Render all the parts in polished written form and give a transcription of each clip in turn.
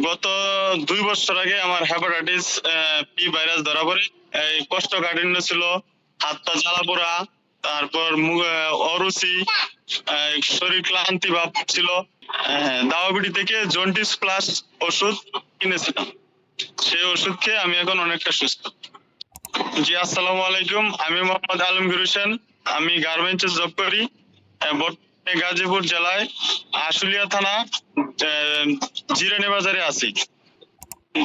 গত 2 বছর আগে আমার হেপাটাইটিস পি ভাইরাস ধরা পড়ে। এই কোষ্ঠকাঠিন্য ছিল, হাত পা জ্বালা পোড়া, তারপর অরুচি, শরীর ক্লান্তি ভাব ছিল। দাওয়াবিড়ি থেকে জন্ডিস প্লাস ওষুধ কিনেছিলাম, সেই ওষুধ খেয়ে আমি এখন অনেকটা সুস্থ। জি, আসসালামু আলাইকুম। আমি মোহাম্মদ আলমগীর হোসেন। আমি গার্মেন্টসে জব করি। বর্তমানে গাজীপুর জেলায় আশুলিয়া থানা জিরানি বাজারে আছি।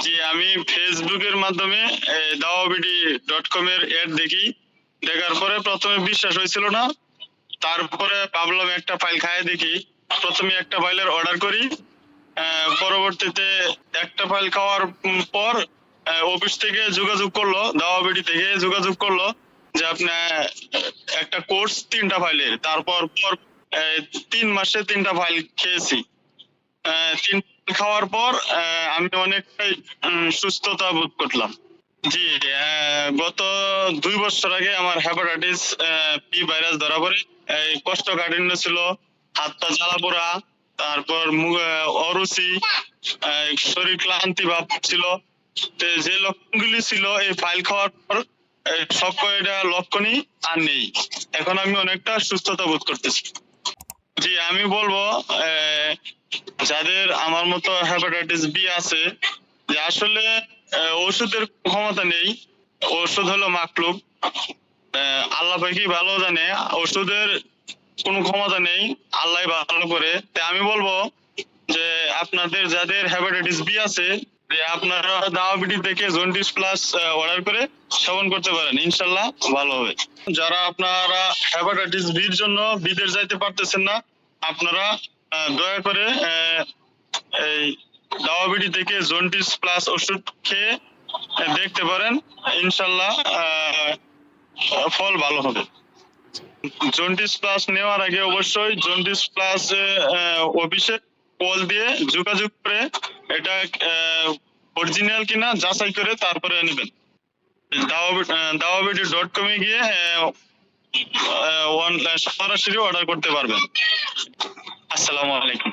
জি, আমি ফেসবুকের মাধ্যমে dawabidy.com এর অ্যাড দেখি। দেখার পরে প্রথমে বিশ্বাস হয়েছিল না, তারপরে ভাবলাম একটা ফাইল খাইয়ে দেখি। প্রথমে একটা ফাইলের অর্ডার করি, পরবর্তীতে একটা ফাইল খাওয়ার পর অফিস থেকে যোগাযোগ করলো, দাওয়াবিডি থেকে যোগাযোগ করলো যে আপনার একটা কোর্স 3টা ফাইলের। তারপর 3 মাসে 3টা ফাইল খেয়েছি। 3 খাওয়ার পর আমি অনেকটাই সুস্থতা বোধ করলাম। জি, গত 2 বছর আগে আমার হেপাটাইটিস পি ভাইরাস ধরা পড়ে। এই কোষ্ঠকাঠিন্য ছিল, হাত পা জ্বালা পোড়া, তারপর অরুচি, শরীর ক্লান্তি ভাব ছিল। যে লক্ষণগুলি ছিল এই ফাইল খাওয়ার পর সব কয়টা লক্ষণই আর নেই। এখন আমি অনেকটা সুস্থতা বোধ করতেছি। জি, আমি বলবো যাদের আমার মতো হেপাটাইটিস বি আছে, যে আসলে ওষুধের ক্ষমতা নেই। ওষুধ হলো মাকলুক, আল্লাহ পাকই ভালো জানে। ওষুধের কোনো ক্ষমতা নেই, আল্লাহ ভালো করে। তাই আমি বলবো যে আপনাদের যাদের হেপাটাইটিস বি আছে, যে আপনারা দাওয়াবিডি থেকে জন্ডিস প্লাস অর্ডার করে সেবন করতে পারেন, ইনশাল্লাহ ভালো হবে। যারা আপনারা হেপাটাইটিস বির জন্য বিদেশ যাইতে পারতেছেন না, আপনারা দয়া করে এই দাওয়াবিডি থেকে জন্ডিস প্লাস ওষুধ খেয়ে দেখতে পারেন, ইনশাল্লাহ ফল ভালো হবে। জন্ডিস প্লাস নেওয়ার আগে অবশ্যই জন্ডিস প্লাস অফিসে কল দিয়ে যোগাযোগ করে এটা অরিজিনাল কিনা যাচাই করে তারপরে নেবেন। dawabidy.com এ গিয়ে সরাসরি অর্ডার করতে পারবেন। আসসালামু আলাইকুম।